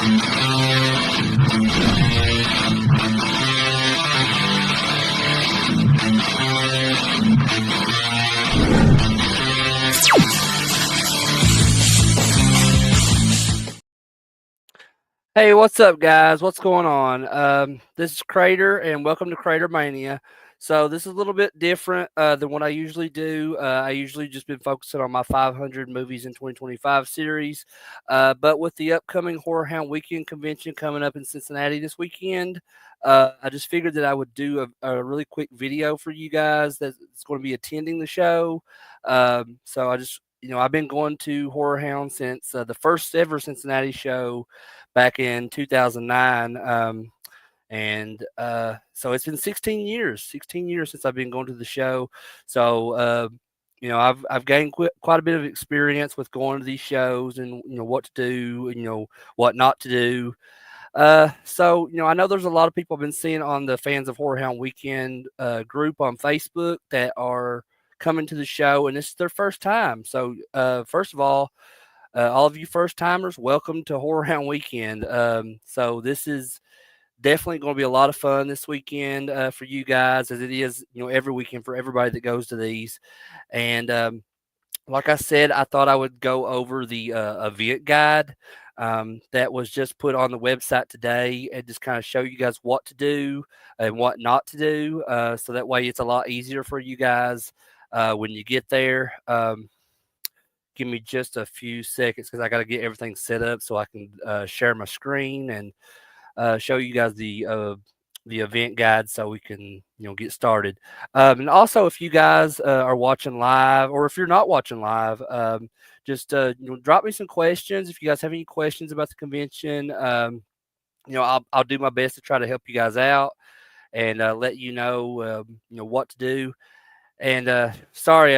Hey, what's up, guys? What's going on? This is Crater, and welcome to CraterMania. So this is a little bit different than what I usually do. I usually just been focusing on my 500 movies in 2025 series, but with the upcoming HorrorHound Weekend convention coming up in Cincinnati this weekend, I just figured that I would do a really quick video for you guys that's going to be attending the show. So I just, I've been going to HorrorHound since the first ever Cincinnati show back in 2009. So it's been 16 years since I've been going to the show. So, I've gained quite a bit of experience with going to these shows and, what to do and, what not to do. I know there's a lot of people I've been seeing on the Fans of HorrorHound Weekend group on Facebook that are coming to the show, and this is their first time. So, first of all of you first timers, welcome to HorrorHound Weekend. So this is definitely going to be a lot of fun this weekend for you guys, as it is, every weekend for everybody that goes to these. And like I said, I thought I would go over the event guide that was just put on the website today, and just kind of show you guys what to do and what not to do. So that way it's a lot easier for you guys when you get there. Give me just a few seconds because I got to get everything set up so I can share my screen and show you guys the event guide so we can get started. And also, if you guys are watching live, or if you're not watching live, just drop me some questions. If you guys have any questions about the convention, I'll do my best to try to help you guys out and let what to do. And sorry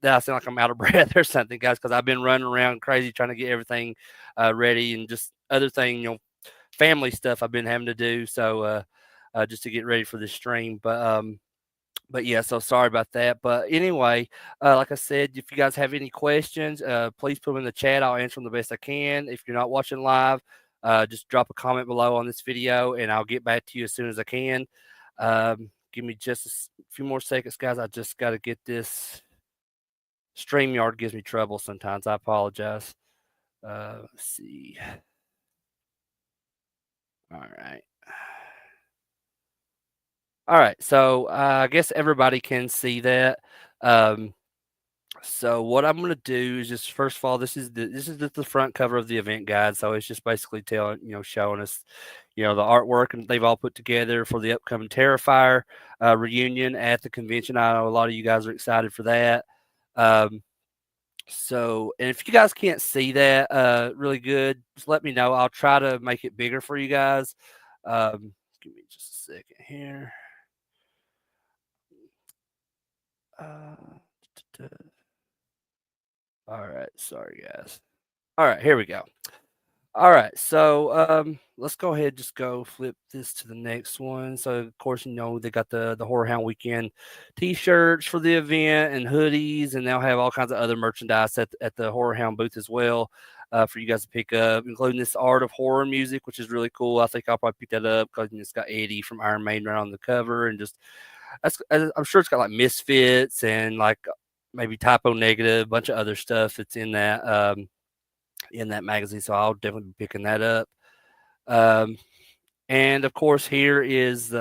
that I sound like I'm out of breath or something, guys, because I've been running around crazy trying to get everything ready, and just other thing, family stuff I've been having to do. So just to get ready for this stream. But yeah, so sorry about that. But anyway, like I said, if you guys have any questions, please put them in the chat. I'll answer them the best I can. If you're not watching live, just drop a comment below on this video, and I'll get back to you as soon as I can. Give me just a few more seconds, guys. I just got to get this. StreamYard gives me trouble sometimes. I apologize. Let's see. All right. All right. So I guess everybody can see that. So what I'm going to do is just, first of all, this is just the front cover of the event guide. So it's just basically showing us, the artwork and they've all put together for the upcoming Terrifier reunion at the convention. I know a lot of you guys are excited for that. And if you guys can't see that really good, just let me know. I'll try to make it bigger for you guys. Give me just a second here. All right, sorry guys. All right, here we go. All right, so let's go ahead, just go flip this to the next one. So of course, they got the HorrorHound Weekend T-shirts for the event and hoodies, and they'll have all kinds of other merchandise at the HorrorHound booth as well for you guys to pick up, including this Art of Horror music, which is really cool. I think I'll probably pick that up because it's got Eddie from Iron Maiden right on the cover, and I'm sure it's got like Misfits and like maybe Typo Negative, a bunch of other stuff that's in that magazine. So I'll definitely be picking that up. And of course, here is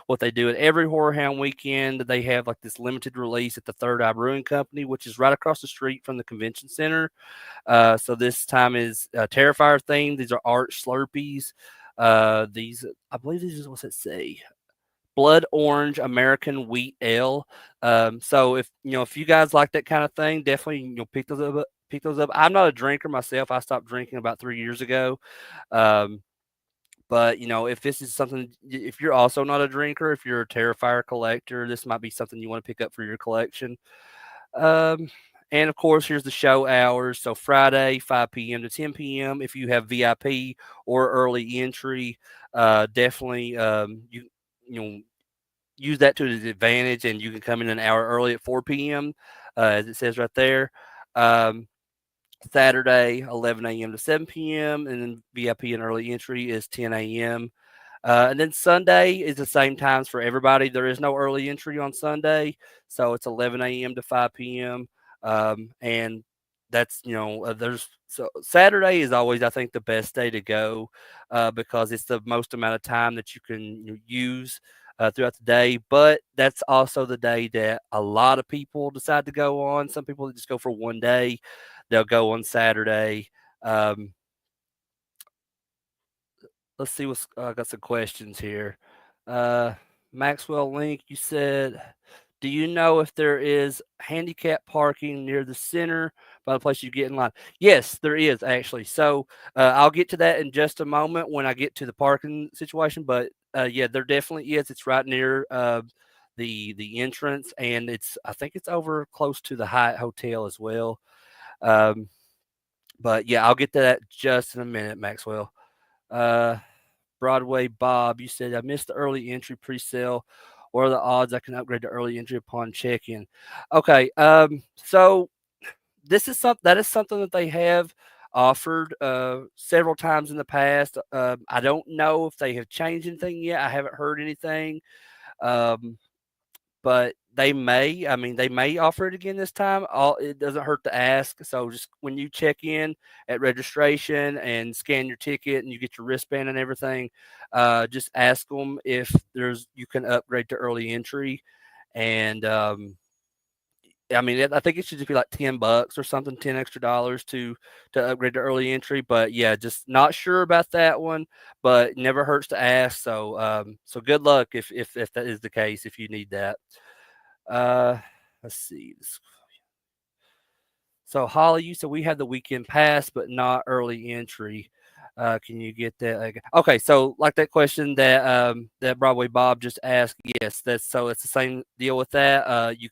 what they do at every HorrorHound Weekend. They have like this limited release at the Third Eye Brewing Company, which is right across the street from the convention center. So this time is Terrifier themed. These are art Slurpees. These, I believe, these is what's it say? Blood Orange American Wheat Ale. So if you guys like that kind of thing, definitely pick those up. I'm not a drinker myself. I stopped drinking about 3 years ago. But if this is something, if you're also not a drinker, if you're a Terrifier collector, this might be something you want to pick up for your collection. And of course, here's the show hours. So Friday, 5 p.m. to 10 p.m. If you have VIP or early entry, definitely use that to its advantage, and you can come in an hour early at 4 p.m. As it says right there. Saturday, 11 a.m. to 7 p.m., and then VIP and early entry is 10 a.m. And then Sunday is the same times for everybody. There is no early entry on Sunday, so it's 11 a.m. to 5 p.m. And that's there's so Saturday is always I think the best day to go because it's the most amount of time that you can use throughout the day. But that's also the day that a lot of people decide to go on. Some people just go for one day. They'll go on Saturday. Um, let's see what's I got some questions here. Uh, Maxwell Link, you said, do you know if there is handicap parking near the center by the place you get in line? Yes, there is actually. So I'll get to that in just a moment when I get to the parking situation. But yeah, there definitely is. It's right near the entrance, and I think it's over close to the Hyatt Hotel as well. Um, but yeah, I'll get to that just in a minute, Maxwell. Uh, Broadway Bob, you said I missed the early entry pre-sale. What are the odds I can upgrade to early entry upon check-in? Okay, so that is something that they have offered several times in the past. I don't know if they have changed anything yet. I haven't heard anything. Um, but they may. I mean, they may offer it again this time. All it doesn't hurt to ask. So just when you check in at registration and scan your ticket and you get your wristband and everything, just ask them if you can upgrade to early entry. And I mean, I think it should just be like $10 or something, $10 extra to upgrade to early entry. But yeah, just not sure about that one. But never hurts to ask. So so good luck if that is the case. If you need that. Uh, let's see. So Holly, you said we have the weekend pass, but not early entry. Can you get that? Okay, so like that question that Broadway Bob just asked, yes, that's so it's the same deal with that. You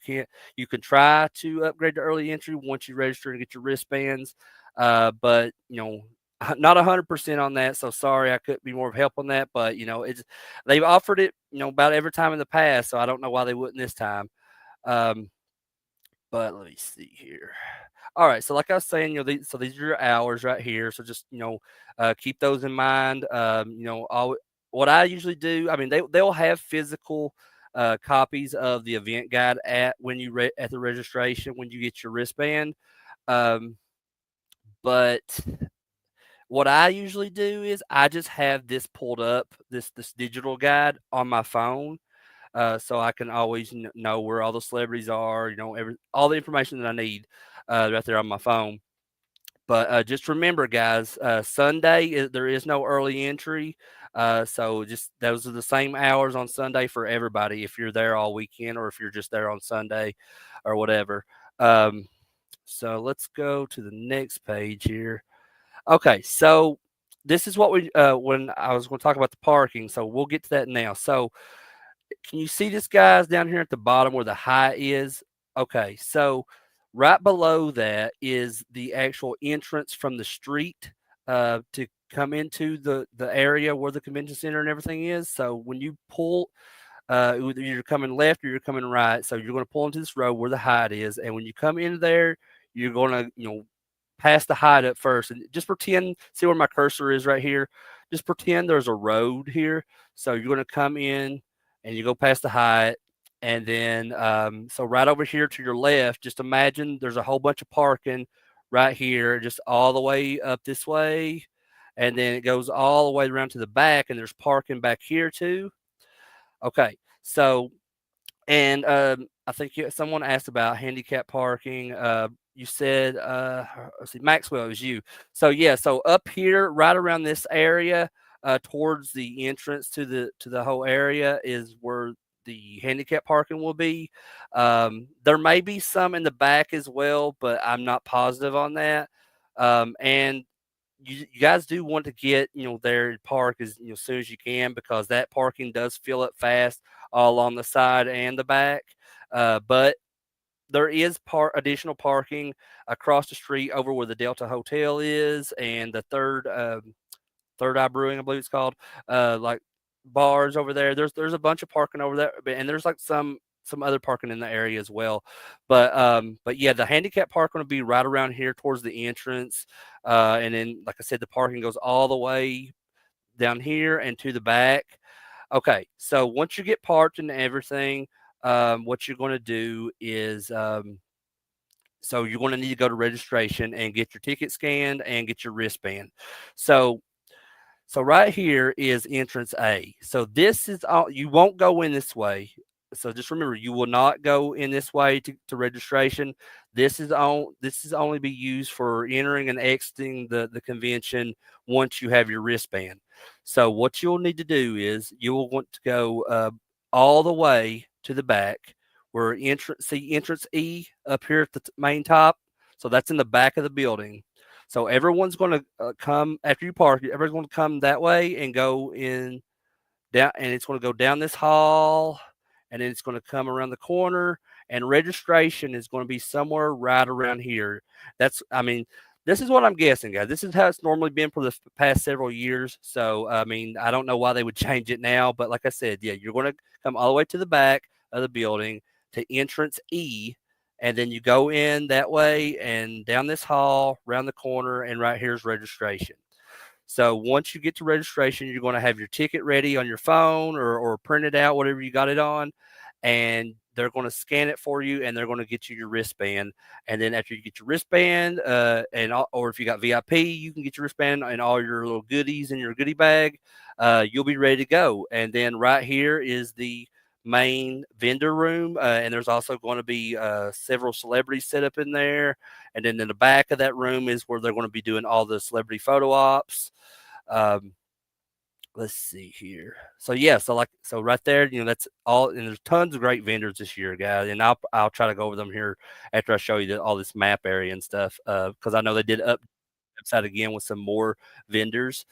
can try to upgrade to early entry once you register and get your wristbands, but not 100% on that. So sorry, I couldn't be more of help on that. But they've offered it about every time in the past, so I don't know why they wouldn't this time. Um, but let me see here. All right, so like I was saying, these are your hours right here. So just keep those in mind. What I usually do. I mean, they'll have physical copies of the event guide at the registration when you get your wristband. Um, but what I usually do is I just have this pulled up, this digital guide on my phone, so I can always know where all the celebrities are. All the information that I need right there on my phone. But just remember, guys, Sunday there is no early entry, so just those are the same hours on Sunday for everybody. If you're there all weekend, or if you're just there on Sunday, or whatever. Um, so let's go to the next page here. Okay, so this is what we when I was going to talk about the parking. So we'll get to that now. So can you see this guys down here at the bottom where the high is? Okay, so right below that is the actual entrance from the street to come into the area where the convention center and everything is. So when you pull, either you're coming left or you're coming right. So you're going to pull into this road where the hide is, and when you come into there, you're going to pass the hide up first, and just pretend. See where my cursor is right here. Just pretend there's a road here. So you're going to come in and you go past the Hyatt, and then so right over here to your left, just imagine there's a whole bunch of parking right here, just all the way up this way, and then it goes all the way around to the back, and there's parking back here too. Okay, so and I think someone asked about handicap parking. You said, let's see, Maxwell, it was you. So yeah, so up here, right around this area, towards the entrance to the whole area is where the handicap parking will be. There may be some in the back as well, but I'm not positive on that. And you guys do want to get there and park as soon as you can, because that parking does fill up fast all on the side and the back. But there is additional parking across the street over where the Delta Hotel is, and the Third Eye Brewing, I believe it's called. Like bars over there. There's a bunch of parking over there, and there's like some some other parking in the area as well. But yeah, the handicap park going to be right around here towards the entrance, and then like I said, the parking goes all the way down here and to the back. Okay, so once you get parked and everything, what you're going to do is so you're going to need to go to registration and get your ticket scanned and get your wristband. So so right here is entrance A. So this is all you won't go in this way. So just remember, you will not go in this way to registration. This is only be used for entering and exiting the convention once you have your wristband. So what you'll need to do is you will want to go all the way to the back where entrance E up here at the main top. So that's in the back of the building. So everyone's going to come after you park. Everyone's going to come that way and go in down, and it's going to go down this hall, and then it's going to come around the corner. And registration is going to be somewhere right around here. I mean, this is what I'm guessing, guys. This is how it's normally been for the past several years. So, I mean, I don't know why they would change it now, but like I said, yeah, you're going to come all the way to the back of the building to entrance E, and then you go in that way and down this hall, around the corner, and right here's registration. So once you get to registration, you're going to have your ticket ready on your phone or print it out, whatever you got it on, and they're going to scan it for you, and they're going to get you your wristband. And then after you get your wristband, or if you got VIP, you can get your wristband and all your little goodies in your goodie bag. You'll be ready to go. And then right here is the main vendor room, and there's also going to be several celebrities set up in there. And then in the back of that room is where they're going to be doing all the celebrity photo ops. Um, let's see here. So yeah, so right there, that's all, and there's tons of great vendors this year, guys. And I'll try to go over them here after I show you all this map area and stuff, because I know they did up website again with some more vendors.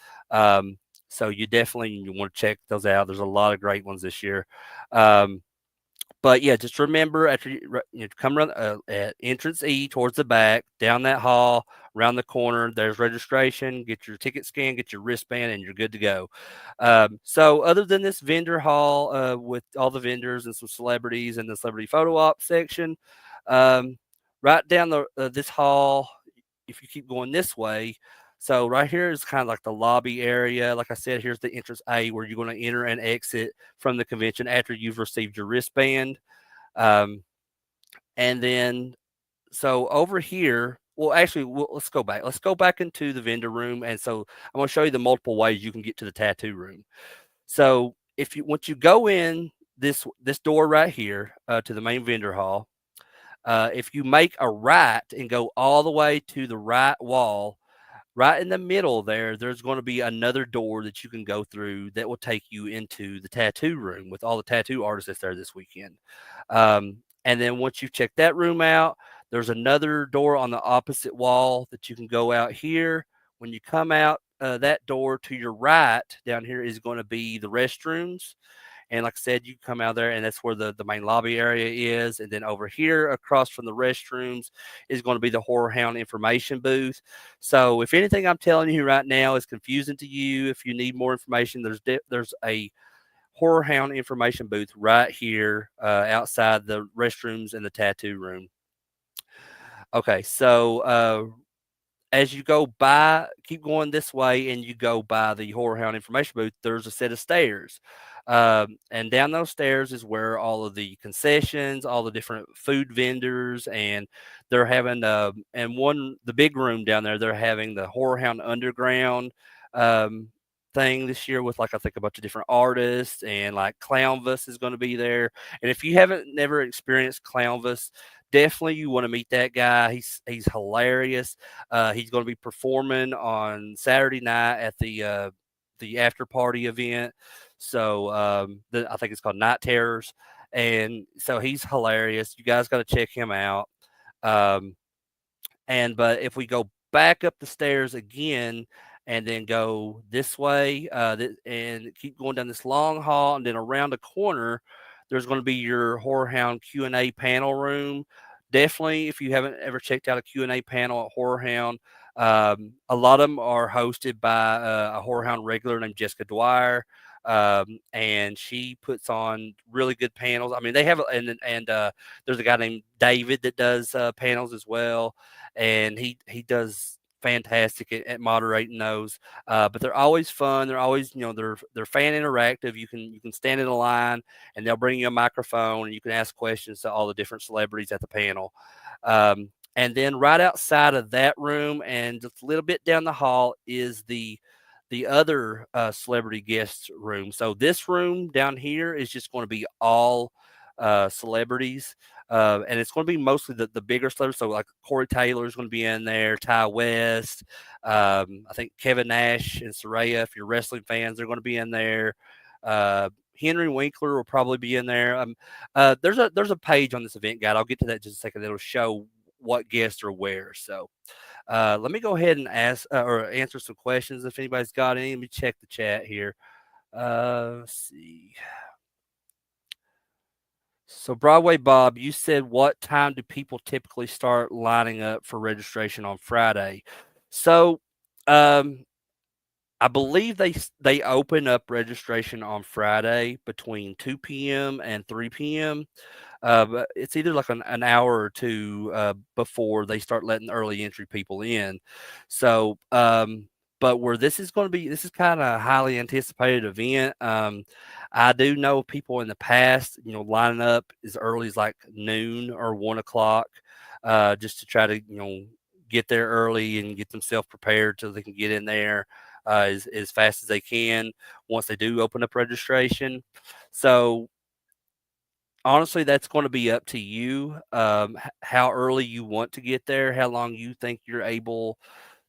So you want to check those out. There's a lot of great ones this year. But yeah, just remember after you come around at entrance E towards the back, down that hall, around the corner, there's registration, get your ticket scan, get your wristband, and you're good to go. So other than this vendor hall with all the vendors and some celebrities and the celebrity photo op section, um, right down this hall, if you keep going this way, so right here is kind of like the lobby area. Like I said, here's the entrance A where you're going to enter and exit from the convention after you've received your wristband. Um, and then, so over here, well, actually, let's go back. Let's go back into the vendor room. And so I'm going to show you the multiple ways you can get to the tattoo room. So once you go in this door right here to the main vendor hall, if you make a right and go all the way to the right wall, right in the middle there's going to be another door that you can go through that will take you into the tattoo room with all the tattoo artists that's there this weekend. And then once you've checked that room out, there's another door on the opposite wall that you can go out here. When you come out that door to your right down here is going to be the restrooms. And like I said, you come out there, and that's where the main lobby area is. And then over here, across from the restrooms, is going to be the HorrorHound information booth. So if anything I'm telling you right now is confusing to you, if you need more information, there's a HorrorHound information booth right here outside the restrooms and the tattoo room. Okay, so as you go by, keep going this way, and you go by the HorrorHound information booth, there's a set of stairs. And down those stairs is where all of the concessions, all the different food vendors, and they're having, the big room down there, they're having the HorrorHound Underground um, thing this year with, like, I think a bunch of different artists, and like Clownvis is going to be there. And if you haven't never experienced Clownvis, definitely you want to meet that guy. He's hilarious. He's going to be performing on Saturday night at the after party event. So I think it's called Night Terrors, and so he's hilarious. You guys got to check him out. Um, but if we go back up the stairs again and then go this way and keep going down this long hall and then around the corner, there's going to be your HorrorHound Q&A panel room. Definitely, if you haven't ever checked out a Q&A panel at HorrorHound, a lot of them are hosted by a HorrorHound regular named Jessica Dwyer. and she puts on really good panels. I mean, they have and there's a guy named David that does panels as well, and he does fantastic at moderating those. But they're always fun. They're always they're fan interactive. You can stand in a line and they'll bring you a microphone and you can ask questions to all the different celebrities at the panel. And then right outside of that room and just a little bit down the hall is the other celebrity guest room. So this room down here is just going to be all celebrities. And it's going to be mostly the bigger celebrities. So like Corey Taylor is going to be in there, Ty West, I think Kevin Nash and Saraya. If you're wrestling fans, they're going to be in there. Henry Winkler will probably be in there. There's a page on this event guide. I'll get to that in just a second. That'll show what guests are where. So let me go ahead and ask or answer some questions if anybody's got any. Let me check the chat here. Let's see. So Broadway Bob, you said what time do people typically start lining up for registration on Friday? So I believe they open up registration on Friday between 2 p.m. and 3 p.m. But it's either like an hour or two before they start letting early entry people in. So, but where this is going to be, this is kind of a highly anticipated event. I do know people in the past, lining up as early as like noon or 1 o'clock, just to try to, get there early and get themselves prepared so they can get in there as fast as they can once they do open up registration. So honestly, that's going to be up to you. How early you want to get there, how long you think you're able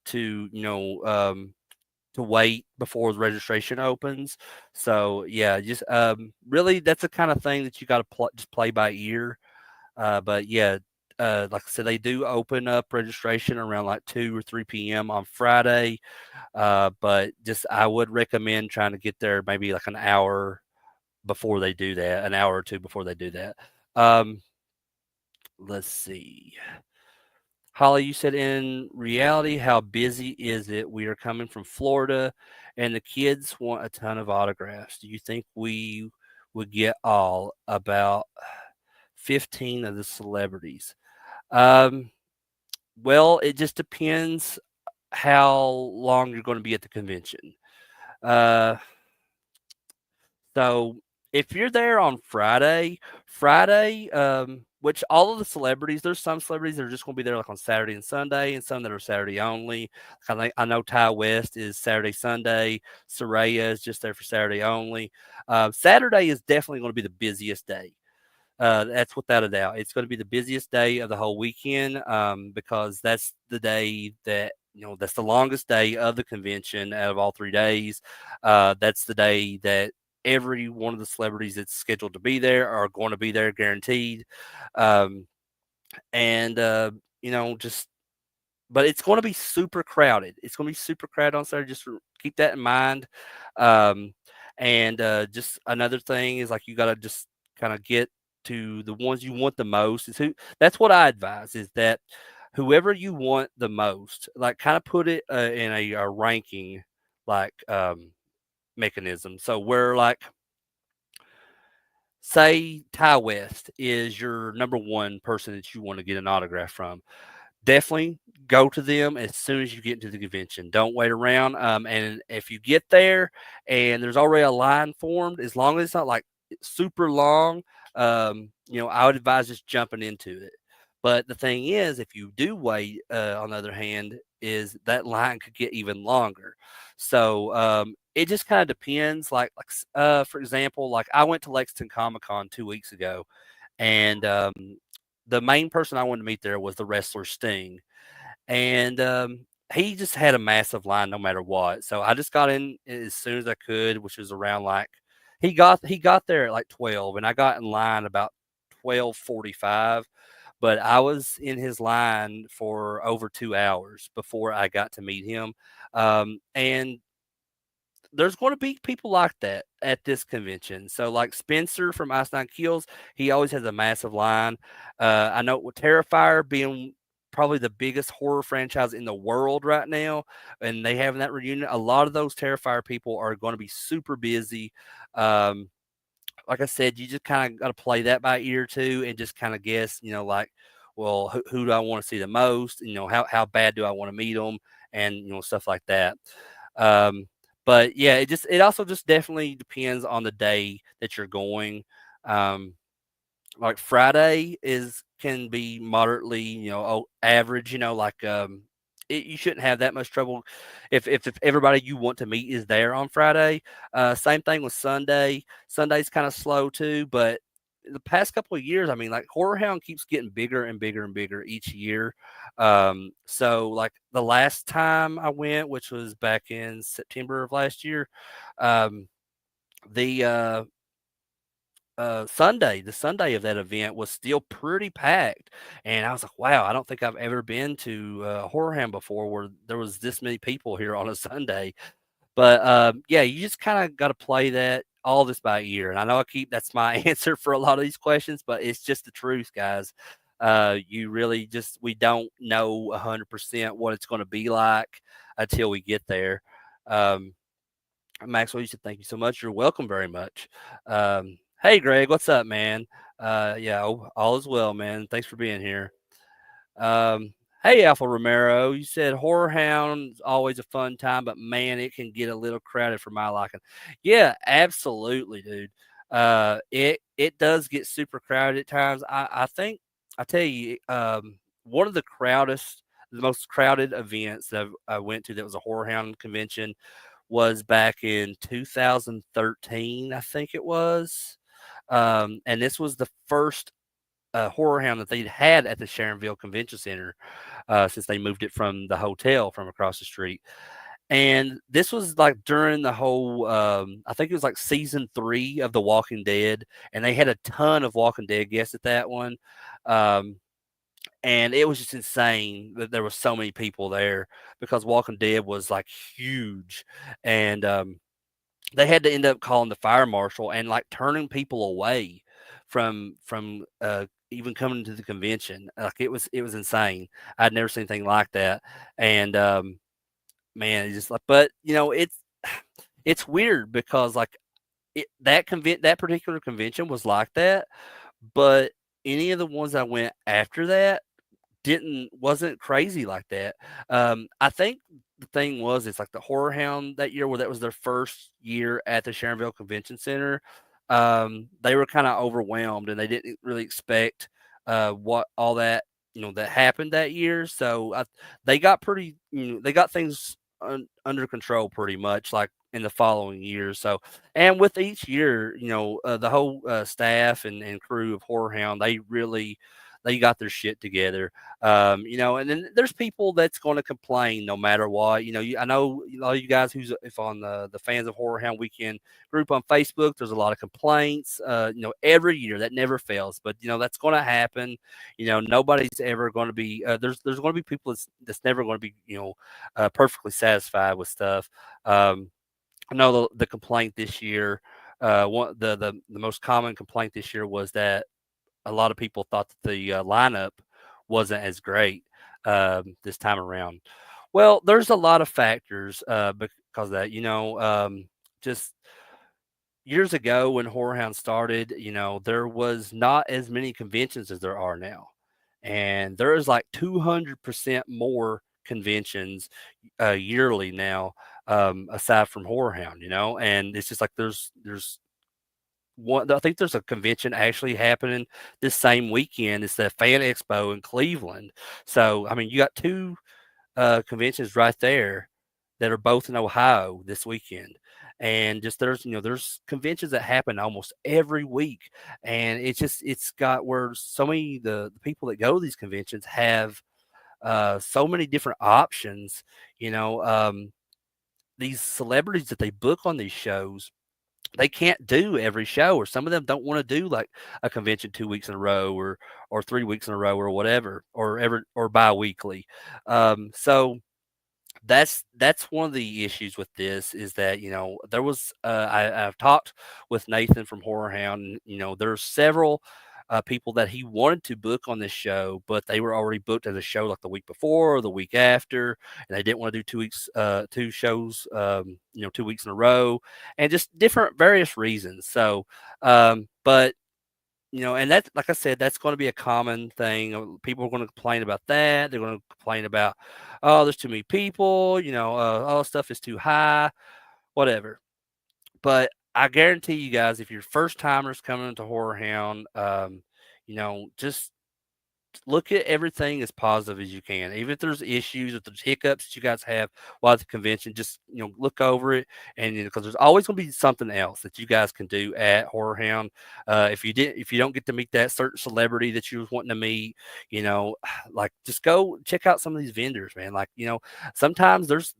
to, to wait before the registration opens. So yeah, just really that's the kind of thing that you got to just play by ear. But yeah, like I said, they do open up registration around like 2 or 3 p.m. on Friday. But just I would recommend trying to get there maybe like an hour before they do that, an hour or two before they do that. Um, let's see. Holly, you said in reality, how busy is it? We are coming from Florida and the kids want a ton of autographs. Do you think we would get all about 15 of the celebrities? Um, well, it just depends how long you're going to be at the convention. Uh, So if you're there on Friday, which all of the celebrities, there's some celebrities that are just going to be there like on Saturday and Sunday, and some that are Saturday only. I know Ty West is Saturday, Sunday. Saraya is just there for Saturday only. Saturday is definitely going to be the busiest day. That's without a doubt. It's going to be the busiest day of the whole weekend because that's the day that that's the longest day of the convention out of all 3 days. That's the day that every one of the celebrities that's scheduled to be there are going to be there, guaranteed. Um, and just but it's going to be super crowded. It's going to be super crowded on Saturday. Just keep that in mind. Um, and just another thing is like you got to just kind of get to the ones you want the most. Is who that's what I advise is that whoever you want the most, like kind of put it in a ranking like mechanism. So where like say Ty West is your number one person that you want to get an autograph from, definitely go to them as soon as you get into the convention. Don't wait around. And if you get there and there's already a line formed, as long as it's not like super long, I would advise just jumping into it. But the thing is, if you do wait, on the other hand, is that line could get even longer. So it just kind of depends. For example, like I went to Lexington Comic Con 2 weeks ago, and the main person I wanted to meet there was the wrestler Sting, and he just had a massive line no matter what. So I just got in as soon as I could, which was around like he got there at like 12, and I got in line about 12:45. But I was in his line for over 2 hours before I got to meet him, and there's going to be people like that at this convention. So, like Spencer from Ice Nine Kills, he always has a massive line. I know with Terrifier being probably the biggest horror franchise in the world right now, and they having that reunion. A lot of those Terrifier people are going to be super busy. Um, like I said, you just kind of got to play that by ear too, and just kind of guess, like, well, who do I want to see the most? How bad do I want to meet them, and stuff like that. Um, but yeah, it also just definitely depends on the day that you're going. Um, like Friday is can be moderately, average, you shouldn't have that much trouble if everybody you want to meet is there on Friday. Same thing with Sunday. Sunday's kind of slow too, but the past couple of years, I mean, like HorrorHound keeps getting bigger and bigger and bigger each year. So like the last time I went, which was back in September of last year, um, the Sunday of that event was still pretty packed, and I was like, "Wow, I don't think I've ever been to HorrorHam before where there was this many people here on a Sunday." But yeah, you just kind of got to play that all this by ear, and I know that's my answer for a lot of these questions, but it's just the truth, guys. You really just we don't know 100% what it's going to be like until we get there. Um, Maxwell, you said thank you so much. You're welcome very much. Hey, Greg, what's up, man? Yeah, all is well, man. Thanks for being here. Um, hey, Alpha Romero, you said Horror Hound's always a fun time, but man, it can get a little crowded for my liking. Yeah, absolutely, dude. It does get super crowded at times. I think I tell you, one of the most crowded events that I went to that was a Horror Hound convention was back in 2013, I think it was. And this was the first horror hound that they'd had at the Sharonville Convention Center since they moved it from the hotel from across the street. And this was like during the whole, I think it was like season 3 of The Walking Dead, and they had a ton of Walking Dead guests at that one. Um, and it was just insane that there was so many people there because Walking Dead was like huge, and they had to end up calling the fire marshal and like turning people away from even coming to the convention. Like it was insane. I'd never seen anything like that, and man, it's just like, but it's weird because like that particular convention was like that, but any of the ones I went after that wasn't crazy like that. I think the thing was it's like the Horror Hound that year where that was their first year at the Sharonville Convention Center. They were kind of overwhelmed and they didn't really expect what all that that happened that year. So they got they got things under control pretty much like in the following years. So and with each year, the whole staff and crew of Horror Hound, they got their shit together. And then there's people that's going to complain no matter what. I know a lot of you guys if on the fans of Horror Hound Weekend group on Facebook, there's a lot of complaints. Every year that never fails, but that's going to happen. Nobody's ever going to be. There's going to be people that's never going to be perfectly satisfied with stuff. I know the complaint this year. One the most common complaint this year was that a lot of people thought that the lineup wasn't as great this time around. Well, there's a lot of factors because of that. Just years ago when HorrorHound started, there was not as many conventions as there are now, and there is like 200% more conventions yearly now, aside from HorrorHound. And it's just like there's one. I think there's a convention actually happening this same weekend. It's the Fan Expo in Cleveland. So I mean, you got two conventions right there that are both in Ohio this weekend. And just there's conventions that happen almost every week, and it's got where so many the people that go to these conventions have so many different options. These celebrities that they book on these shows, they can't do every show, or some of them don't want to do like a convention 2 weeks in a row or 3 weeks in a row or whatever, or bi-weekly. So that's one of the issues with this is that there was I've talked with Nathan from Horror Hound, and there's several people that he wanted to book on this show, but they were already booked as a show like the week before or the week after, and they didn't want to do 2 weeks, 2 shows, 2 weeks in a row, and just different various reasons. So, but and that's like I said, that's going to be a common thing. People are going to complain about that. They're going to complain about, oh, there's too many people. Oh, stuff is too high, whatever. But I guarantee you guys, if you're first timers coming into Horror Hound, just look at everything as positive as you can. Even if there's issues, if there's hiccups that you guys have while at the convention, just look over it, and because there's always going to be something else that you guys can do at Horror Hound. If you don't get to meet that certain celebrity that you was wanting to meet, like just go check out some of these vendors, man. Like sometimes there's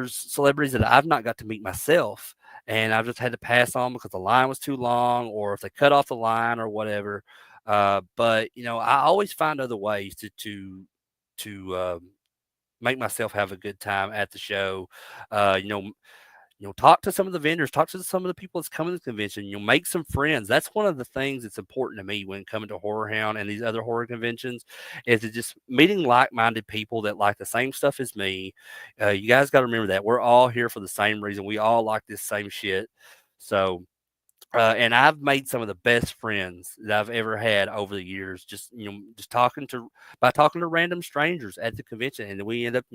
celebrities that I've not got to meet myself, and I've just had to pass on because the line was too long, or if they cut off the line or whatever. But I always find other ways to make myself have a good time at the show. Uh, you know, talk to some of the vendors, talk to some of the people that's coming to the convention. Make some friends. That's one of the things that's important to me when coming to Horror Hound and these other horror conventions, is to just meeting like-minded people that like the same stuff as me. You guys got to remember that we're all here for the same reason. We all like this same shit. So and I've made some of the best friends that I've ever had over the years, just talking to random strangers at the convention, and we end up,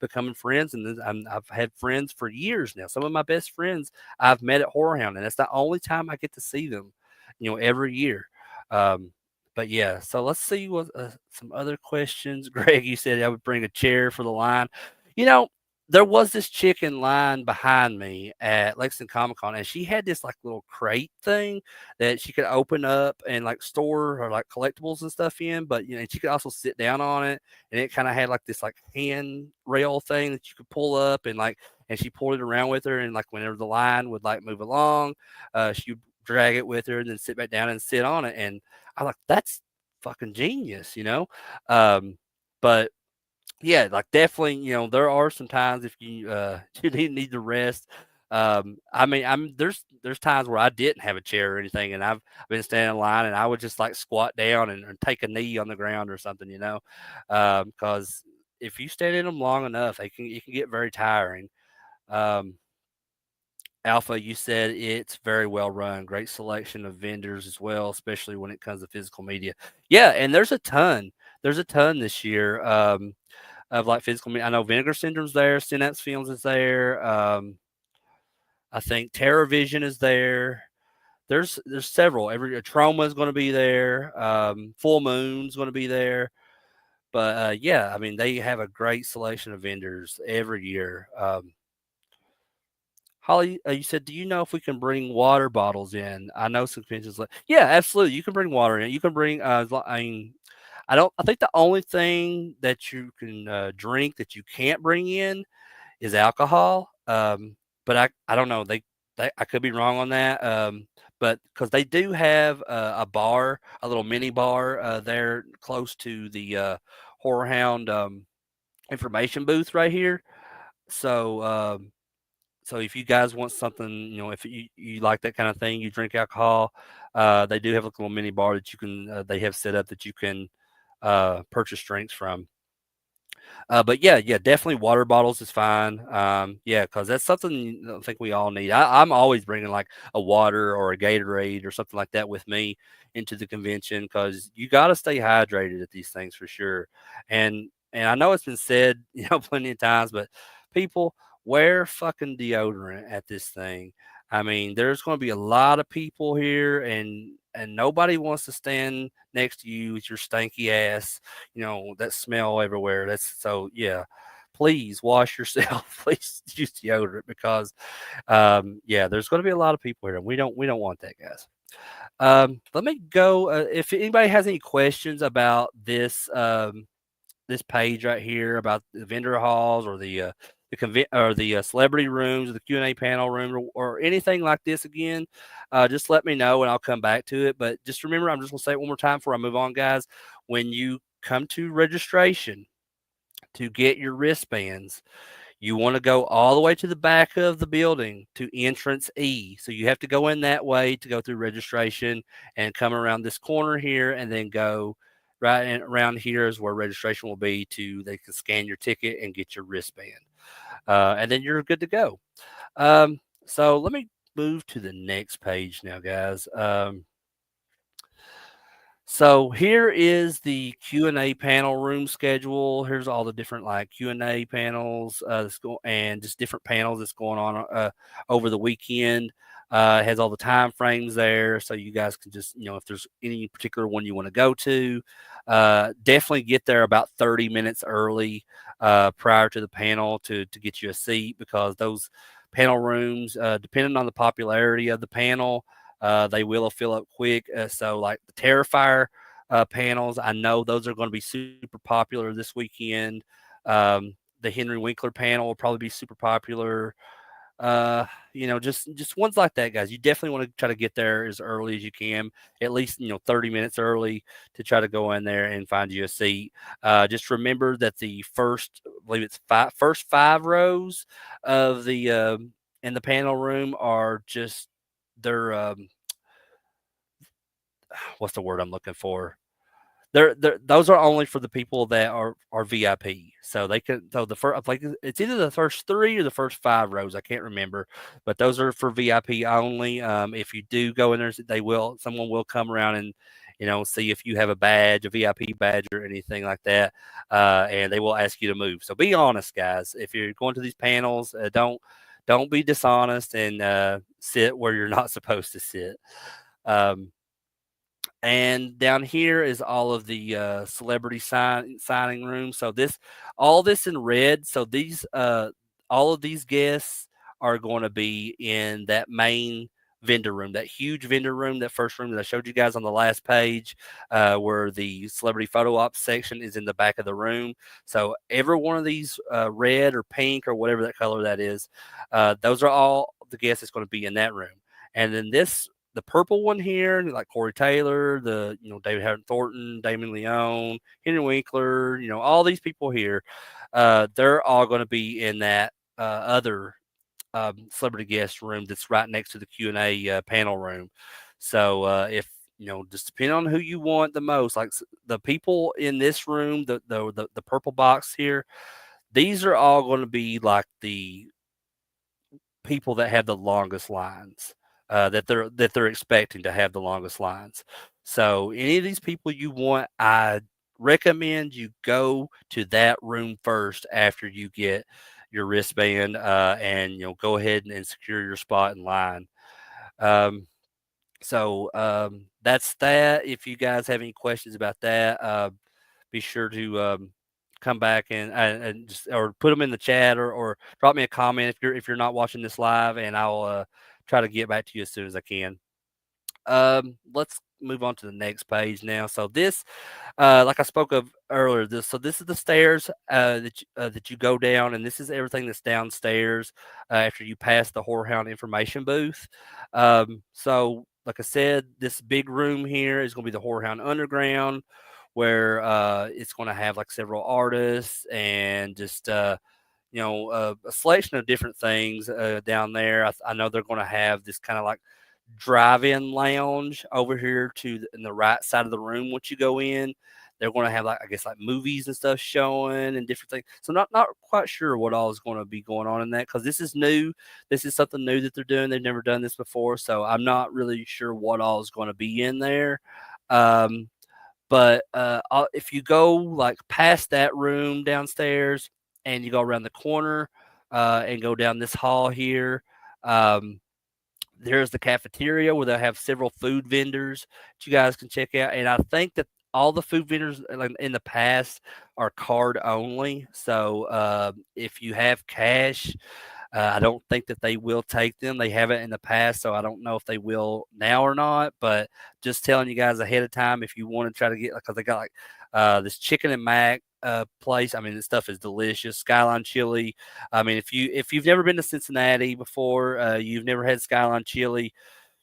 becoming friends. And then I've had friends for years now. Some of my best friends I've met at Horror Hound, and that's the only time I get to see them, every year. Um, but yeah, so let's see what some other questions. Greg, you said I would bring a chair for the line. You know, there was this chick in line behind me at Lexington Comic Con, and she had this like little crate thing that she could open up and like store her like collectibles and stuff in. But she could also sit down on it, and it kind of had like this like hand rail thing that you could pull up, and she pulled it around with her, and like whenever the line would like move along, she would drag it with her and then sit back down and sit on it. And I like, that's fucking genius. But yeah, like definitely, there are some times if you you need to rest. I mean, there's times where I didn't have a chair or anything, and I've been standing in line, and I would just like squat down and take a knee on the ground or something. Because if you stand in them long enough, it can get very tiring. Um, Alpha, you said it's very well run, great selection of vendors as well, especially when it comes to physical media. Yeah, and there's a ton this year. Of like physical media. I know Vinegar Syndrome's there, Synapse Films is there. I think TerraVision is there. There's several. Every Trauma is going to be there. Full Moon's going to be there. But yeah, I mean they have a great selection of vendors every year. Holly, you said, do you know if we can bring water bottles in? I know some conventions like, yeah, absolutely. You can bring water in. You can bring. I mean, I don't. I think the only thing that you can drink that you can't bring in is alcohol. But I don't know. They I could be wrong on that. But because they do have a bar, a little mini bar there close to the Horror Hound information booth right here. So so if you guys want something, if you like that kind of thing, you drink alcohol, they do have a little mini bar that you can they have set up that you can purchase drinks from. But yeah, definitely water bottles is fine. Yeah, because that's something I think we all need. I'm always bringing like a water or a Gatorade or something like that with me into the convention because you got to stay hydrated at these things for sure. And I know it's been said, plenty of times, but people wear fucking deodorant at this thing. I mean, there's going to be a lot of people here, and nobody wants to stand next to you with your stanky ass, that smell everywhere. That's so yeah. Please wash yourself. Please use deodorant because yeah, there's going to be a lot of people here, and we don't want that, guys. Let me go. If anybody has any questions about this page right here about the vendor halls or the celebrity rooms, or the Q&A panel room, or anything like this again, just let me know and I'll come back to it. But just remember, I'm just going to say it one more time before I move on, guys. When you come to registration to get your wristbands, You want to go all the way to the back of the building to entrance E. So you have to go in that way to go through registration and come around this corner here and then go right in, around here is where registration will be to they can scan your ticket and get your wristband. And then you're good to go. So let me move to the next page now, guys. So here is the Q&A panel room schedule. Here's all the different like Q&A panels and just different panels that's going on over the weekend. It has all the time frames there, so you guys can just, if there's any particular one you want to go to, definitely get there about 30 minutes early prior to the panel to get you a seat, because those panel rooms, depending on the popularity of the panel, they will fill up quick. So like the Terrifier panels, I know those are going to be super popular this weekend. The Henry Winkler panel will probably be super popular. Just ones like that, guys. You definitely want to try to get there as early as you can, at least 30 minutes early, to try to go in there and find you a seat. Just remember that the first, I believe it's first 5 rows of the in the panel room are just they're what's the word I'm looking for? They're those are only for the people that are VIP. So they can so the first, like, it's either the first 3 or the first 5 rows. I can't remember, but those are for VIP only. If you do go in there, someone will come around and see if you have a badge, a VIP badge or anything like that, and they will ask you to move. So be honest, guys. If you're going to these panels, don't be dishonest and sit where you're not supposed to sit. And down here is all of the celebrity signing rooms. So all this in red. So all of these guests are going to be in that main vendor room, that huge vendor room, that first room that I showed you guys on the last page, where the celebrity photo ops section is in the back of the room. So every one of these red or pink or whatever that color that is, those are all the guests that's going to be in that room. And then the purple one here, like Corey Taylor, David Howard Thornton, Damon Leone, Henry Winkler, all these people here, they're all going to be in that other celebrity guest room that's right next to the Q&A panel room. So if just depending on who you want the most, like the people in this room, the purple box here, these are all going to be like the people that have the longest lines, that they're expecting to have the longest lines. So any of these people you want, I recommend you go to that room first after you get your wristband, and go ahead and secure your spot in line. Um, so that's that. If you guys have any questions about that, be sure to come back and just or put them in the chat, or drop me a comment if you're not watching this live, and I'll try to get back to you as soon as I can. Let's move on to the next page now. So this, like I spoke of earlier, this is the stairs that you go down, and this is everything that's downstairs after you pass the HorrorHound information booth. So like I said, this big room here is going to be the HorrorHound Underground, where it's going to have like several artists and just a selection of different things down there. I know they're going to have this kind of like drive-in lounge over here in the right side of the room. Once you go in, they're going to have like, I guess, like movies and stuff showing and different things. So not quite sure what all is going to be going on in that, because this is new. This is something new that they're doing. They've never done this before, so I'm not really sure what all is going to be in there. But if you go like past that room downstairs and you go around the corner and go down this hall here, there's the cafeteria where they'll have several food vendors that you guys can check out. And I think that all the food vendors like in the past are card only. So if you have cash, I don't think that they will take them. They haven't in the past, so I don't know if they will now or not. But just telling you guys ahead of time, if you want to try to get, because they got like this chicken and mac place. I mean, this stuff is delicious. Skyline chili. I mean, if you've never been to Cincinnati before, you've never had Skyline chili,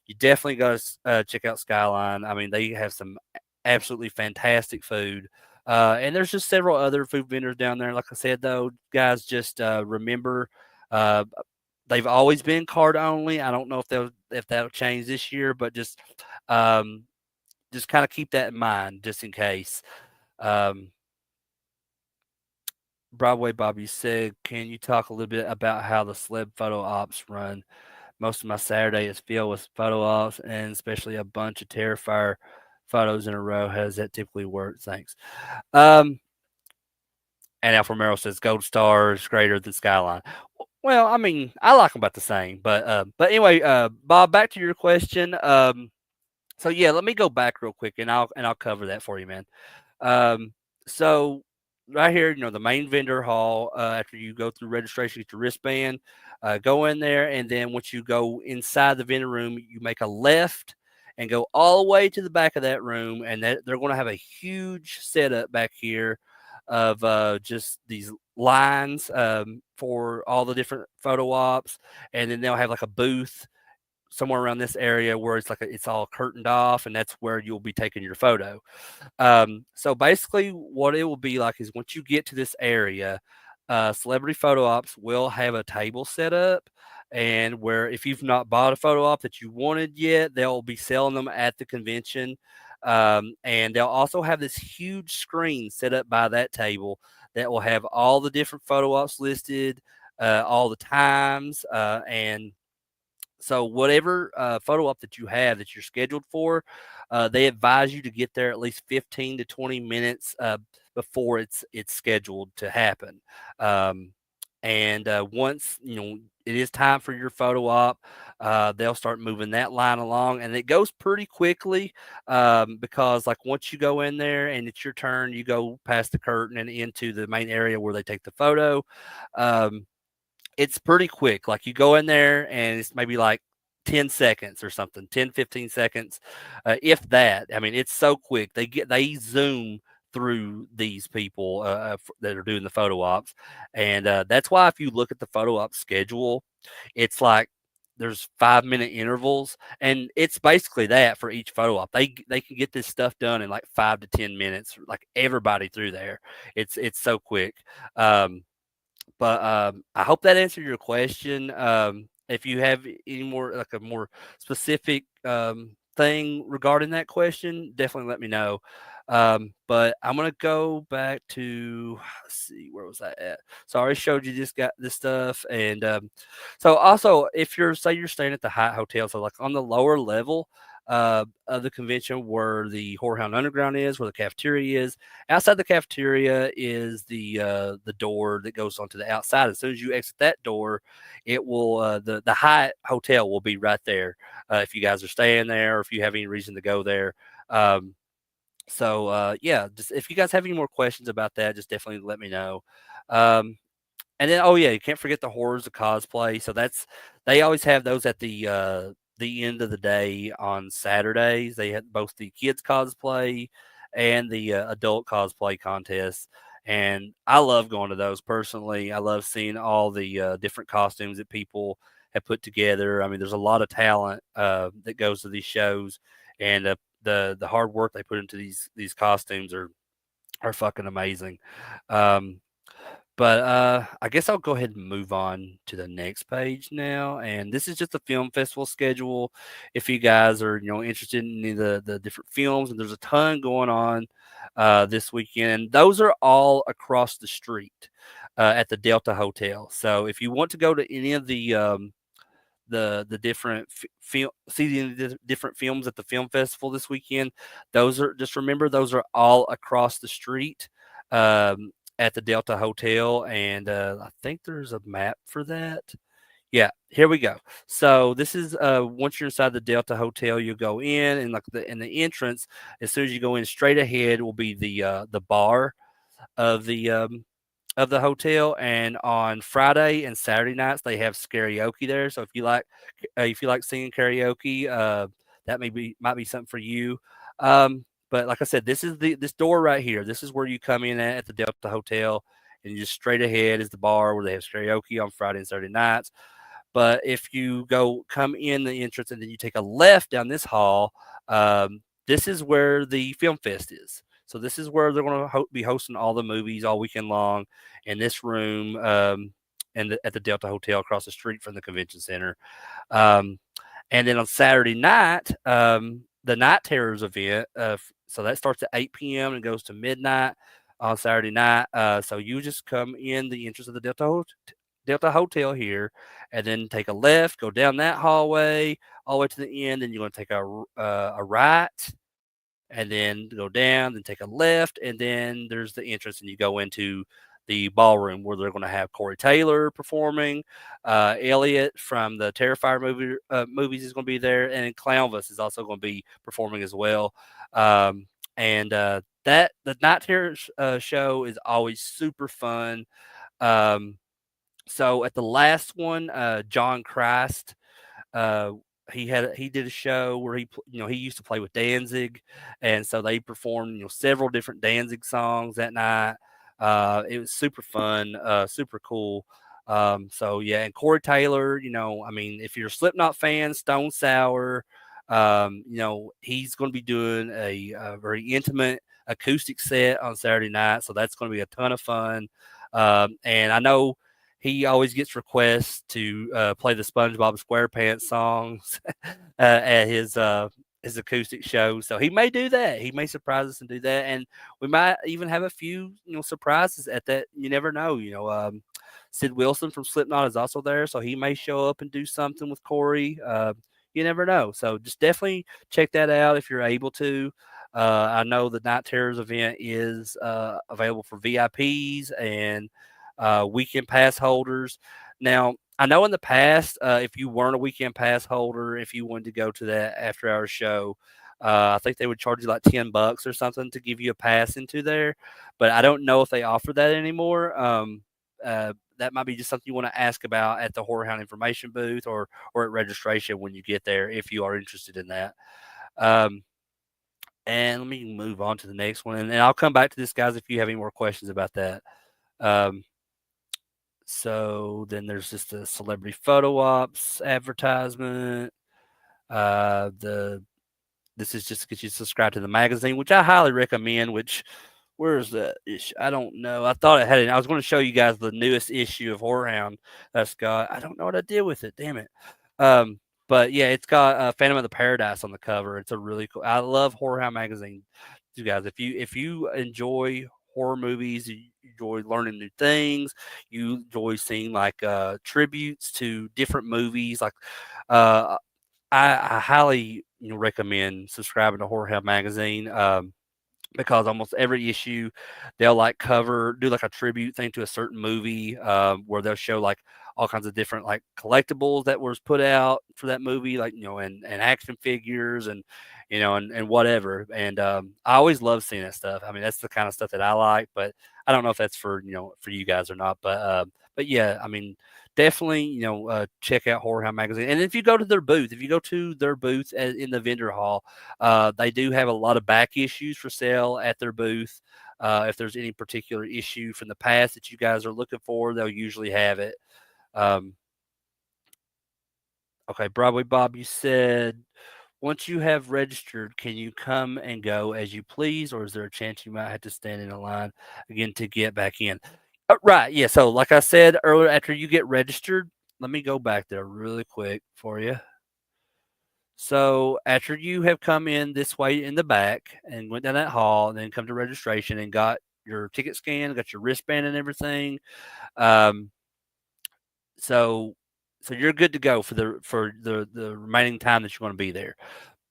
you definitely got to check out Skyline. I mean, they have some absolutely fantastic food. And there's just several other food vendors down there. Like I said, though, guys, just remember uh, they've always been card only. I don't know if that'll change this year, but um, just kind of keep that in mind, just in case. Um, Broadway Bobby said, "Can you talk a little bit about how the celeb photo ops run? Most of my Saturday is filled with photo ops, and especially a bunch of Terrifier photos in a row. How does that typically work? Thanks." Um, and Alpha Merrill says, "Gold Star is greater than Skyline." Well, I mean, I like them about the same, but anyway, Bob, back to your question. So yeah, let me go back real quick, and I'll cover that for you, man. Um, so right here, the main vendor hall. After you go through registration, get your wristband, go in there, and then once you go inside the vendor room, you make a left and go all the way to the back of that room, and they're going to have a huge setup back here of just these lines for all the different photo ops, and then they'll have like a booth somewhere around this area where it's all curtained off, and that's where you'll be taking your photo. So basically, what it will be like is once you get to this area, Celebrity Photo Ops will have a table set up, and where if you've not bought a photo op that you wanted yet, they'll be selling them at the convention. And they'll also have this huge screen set up by that table that will have all the different photo ops listed, all the times, and so whatever photo op that you have that you're scheduled for, they advise you to get there at least 15 to 20 minutes before it's scheduled to happen. Um, and once it is time for your photo op, they'll start moving that line along, and it goes pretty quickly because like once you go in there and it's your turn, you go past the curtain and into the main area where they take the photo. Um, it's pretty quick. Like you go in there and it's maybe like 10 seconds or something, 10, 15 seconds, if that. I mean, it's so quick. They zoom through these people that are doing the photo ops. And that's why if you look at the photo op schedule, it's like there's 5 minute intervals, and it's basically that for each photo op. They can get this stuff done in like 5 to 10 minutes, like everybody through there. It's so quick. But I hope that answered your question. If you have any more, like a more specific thing regarding that question, definitely let me know. But I'm gonna go back to let's see, where was I at? So I already showed you this stuff, and so also if you're staying at the Hyatt Hotel, so like on the lower level of the convention where the HorrorHound Underground is, where the cafeteria is. Outside the cafeteria is the door that goes onto the outside. As soon as you exit that door, it will the Hyatt Hotel will be right there. If you guys are staying there, or if you have any reason to go there. Yeah, just if you guys have any more questions about that, just definitely let me know. Um, and then, oh yeah, you can't forget the horrors of cosplay. So they always have those at the end of the day on Saturdays. They have both the kids cosplay and the adult cosplay contests. And I love going to those personally. I love seeing all the different costumes that people have put together. I mean, there's a lot of talent that goes to these shows, and the hard work they put into these costumes are fucking amazing. Um, but I guess I'll go ahead and move on to the next page now. And this is just the film festival schedule. If you guys are interested in any of the different films, and there's a ton going on this weekend. Those are all across the street at the Delta Hotel. So if you want to go to any of the different film see the different films at the film festival this weekend, those are just remember those are all across the street. At the Delta Hotel, and I think there's a map for that. Yeah, here we go. So this is once you're inside the Delta Hotel, you go in, and like the entrance, as soon as you go in, straight ahead will be the bar of the hotel. And on Friday and Saturday nights they have karaoke there. So if you like singing karaoke, that might be something for you. But like I said, this door right here. This is where you come in at the Delta Hotel, and just straight ahead is the bar where they have karaoke on Friday and Saturday nights. But if you come in the entrance and then you take a left down this hall, this is where the film fest is. So this is where they're going to be hosting all the movies all weekend long in this room, and at the Delta Hotel across the street from the convention center. Um, and then on Saturday night, the Night Terrors event. So that starts at 8 p.m. and goes to midnight on Saturday night. So you just come in the entrance of the Delta Hotel here, and then take a left, go down that hallway all the way to the end. Then you're going to take a right, and then go down, then take a left, and then there's the entrance, and you go into the ballroom where they're going to have Corey Taylor performing. Elliot from the movies is going to be there, and Clownvis is also going to be performing as well. And that the Night Terrors show is always super fun. Um, so at the last one, John Christ, uh, he did a show where he used to play with Danzig, and so they performed several different Danzig songs that night. It was super fun, super cool. So yeah, and Corey Taylor, I mean, if you're a Slipknot fan, Stone Sour, he's going to be doing a very intimate acoustic set on Saturday night, so that's going to be a ton of fun. And I know he always gets requests to play the SpongeBob SquarePants songs at his acoustic show. So he may do that. He may surprise us and do that, and we might even have a few surprises at that. You never know. Sid Wilson from Slipknot is also there, so he may show up and do something with Corey. You never know. So just definitely check that out if you're able to. I know the Night Terrors event is available for VIPs and weekend pass holders. Now, I know in the past, if you weren't a weekend pass holder, if you wanted to go to that after hour show, I think they would charge you like $10 or something to give you a pass into there. But I don't know if they offer that anymore. That might be just something you want to ask about at the HorrorHound information booth or at registration when you get there if you are interested in that. And let me move on to the next one, and I'll come back to this, guys, if you have any more questions about that. So then there's just the celebrity photo ops advertisement. This is just to get you subscribed to the magazine, which I highly recommend. Which where is that issue? I don't know. I thought it had it. I was going to show you guys the newest issue of HorrorHound that's got. I don't know what I did with it. Damn it. But yeah, it's got Phantom of the Paradise on the cover. It's a really cool. I love HorrorHound magazine. You guys, if you enjoy horror movies, you enjoy learning new things, you enjoy seeing like tributes to different movies. Like I highly recommend subscribing to HorrorHound magazine. Because almost every issue they'll like do like a tribute thing to a certain movie, where they'll show like all kinds of different like collectibles that was put out for that movie, like and action figures and whatever. And I always love seeing that stuff. I mean, that's the kind of stuff that I like, but I don't know if that's for you guys or not. But yeah, I mean, definitely check out HorrorHound magazine. And if you go to their booth in the vendor hall, they do have a lot of back issues for sale at their booth. If there's any particular issue from the past that you guys are looking for, they'll usually have it. Okay, Broadway Bob, you said once you have registered, can you come and go as you please, or is there a chance you might have to stand in a line again to get back in? Right, yeah. So, like I said earlier, after you get registered, let me go back there really quick for you. So after you have come in this way in the back and went down that hall and then come to registration and got your ticket scanned, got your wristband and everything, um, so you're good to go for the remaining time that you're going to be there.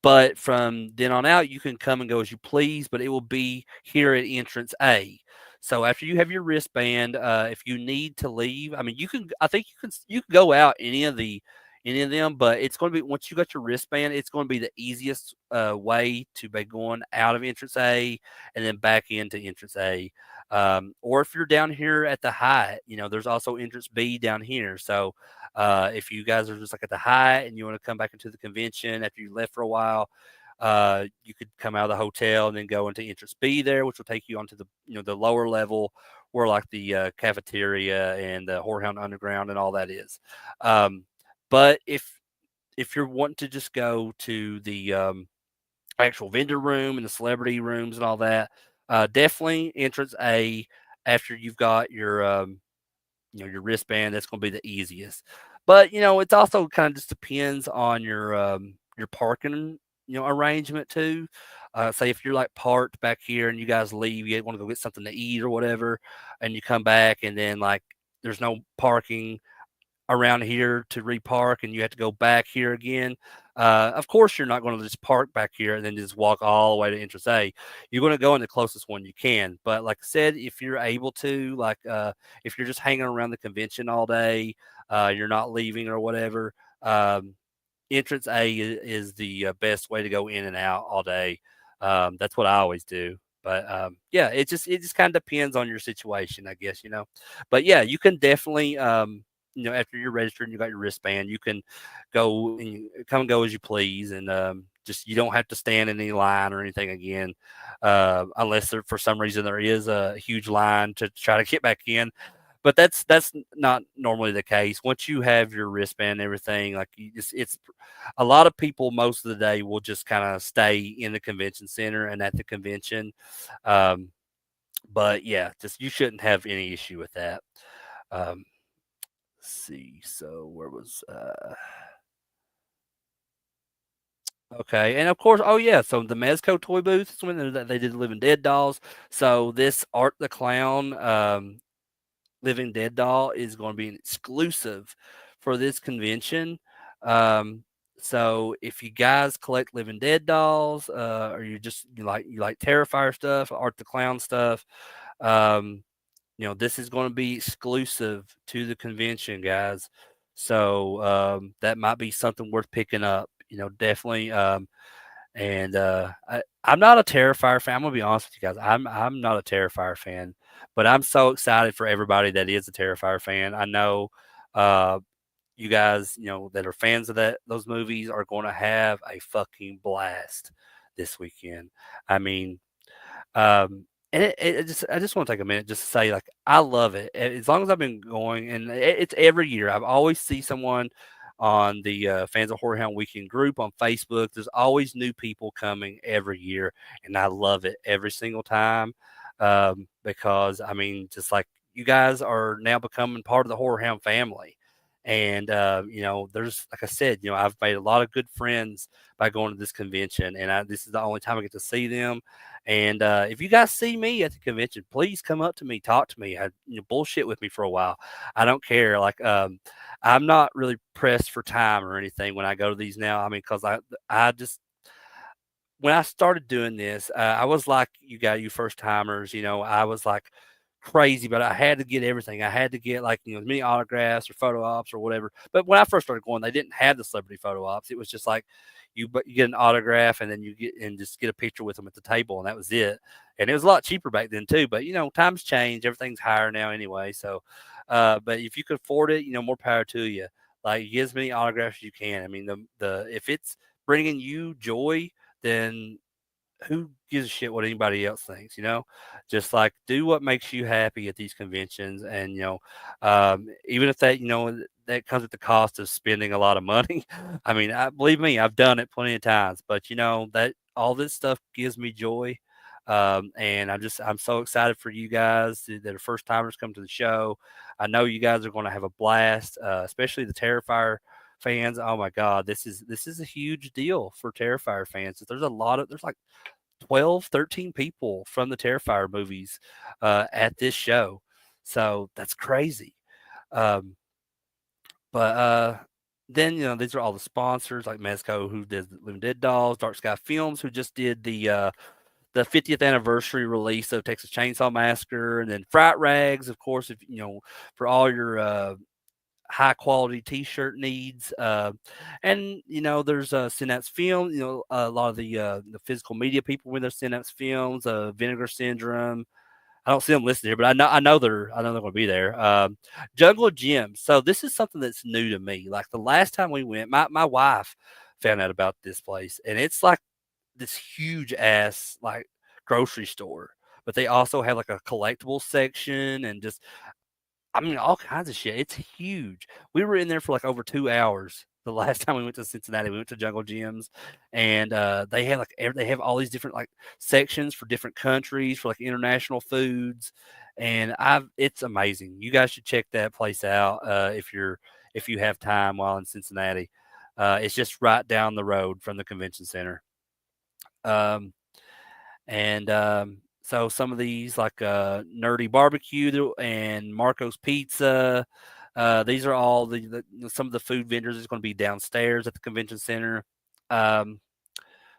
But from then on out, you can come and go as you please, but it will be here at entrance A. So after you have your wristband, if you need to leave, I mean, you can. I think you can go out any of them, but it's going to be once you got your wristband, it's going to be the easiest way to be going out of entrance A and then back into entrance A. Or if you're down here at the Hyatt, there's also entrance B down here. So if you guys are just like at the Hyatt and you want to come back into the convention after you left for a while, you could come out of the hotel and then go into entrance B there, which will take you onto the lower level where like the cafeteria and the Whorehound Underground and all that is. But if you're wanting to just go to the actual vendor room and the celebrity rooms and all that, Definitely entrance A after you've got your your wristband. That's going to be the easiest. But it's also kind of just depends on your parking arrangement too. Say if you're like parked back here and you guys leave, you want to go get something to eat or whatever, and you come back and then like there's no parking around here to repark and you have to go back here again. Of course, you're not going to just park back here and then just walk all the way to entrance A. You're going to go in the closest one you can. But like I said, if you're able to, like, if you're just hanging around the convention all day, you're not leaving or whatever, entrance A is the best way to go in and out all day. That's what I always do. But yeah, it just kind of depends on your situation, I guess. But yeah, you can definitely after you're registered and you got your wristband, you can go and come and go as you please, and just you don't have to stand in any line or anything again, unless there for some reason there is a huge line to try to get back in. But that's not normally the case. Once you have your wristband and everything, like it's a lot of people most of the day will just kind of stay in the convention center and at the convention. Um, but yeah, just you shouldn't have any issue with that. Um, see, so where was okay, and of course, oh yeah, so the Mezco toy booth is when they did Living Dead dolls. So this Art the Clown Living Dead doll is going to be an exclusive for this convention. Um, so if you guys collect Living Dead dolls, or you like Terrifier stuff, Art the Clown stuff, um, this is going to be exclusive to the convention, guys. So that might be something worth picking up. Definitely. And I'm not a Terrifier fan. I'm gonna be honest with you guys. I'm not a Terrifier fan, but I'm so excited for everybody that is a Terrifier fan. I know uh, you guys, that are fans of those movies are going to have a fucking blast this weekend. I mean, um, and I just want to take a minute just to say, like, I love it. As long as I've been going, and it's every year. I've always see someone on the Fans of HorrorHound Weekend group on Facebook. There's always new people coming every year, and I love it every single time because I mean, just like you guys are now becoming part of the HorrorHound family. And there's like I said, I've made a lot of good friends by going to this convention, and this is the only time I get to see them. And if you guys see me at the convention, please come up to me, talk to me, bullshit with me for a while. I don't care. Like, I'm not really pressed for time or anything when I go to these now. I mean, because I just when I started doing this, I was like you first timers, I was like crazy, but I had to get everything. I had to get like, as many autographs or photo ops or whatever. But when I first started going, they didn't have the celebrity photo ops. It was just like you get an autograph and then you get and just get a picture with them at the table, and that was it. And it was a lot cheaper back then too. But times change, everything's higher now anyway. So, but if you could afford it, more power to you. Like, get as many autographs as you can. I mean, the if it's bringing you joy, then who gives a shit what anybody else thinks, Just like do what makes you happy at these conventions, and even if that comes at the cost of spending a lot of money. I mean, believe me, I've done it plenty of times, but that all this stuff gives me joy. And I'm so excited for you guys that are first timers come to the show. I know you guys are going to have a blast, especially the Terrifier fans. Oh my God, this is a huge deal for Terrifier fans. There's like 12, 13 people from the Terrifier movies at this show. So that's crazy. Um, but then these are all the sponsors like Mezco, who did Living Dead Dolls, Dark Sky Films, who just did the 50th anniversary release of Texas Chainsaw Massacre, and then Fright Rags, of course, if for all your high quality t-shirt needs, and there's Synapse Film, a lot of the physical media people with their Synapse Films, Vinegar Syndrome. I don't see them listed here, but I know they're going to be there. Jungle Gym. So this is something that's new to me. Like the last time we went, my wife found out about this place, and it's like this huge ass like grocery store. But they also have like a collectible section and just, I mean, all kinds of shit. It's huge. We were in there for like over 2 hours. the last time we went to Cincinnati. We went to Jungle Gyms, and they have they have all these different like sections for different countries for like international foods, and I've it's amazing. You guys should check that place out if you have time while in Cincinnati. It's just right down the road from the convention center. Um, and so some of these like Nerdy Barbecue and Marco's Pizza. These are all some of the food vendors is going to be downstairs at the convention center. Um,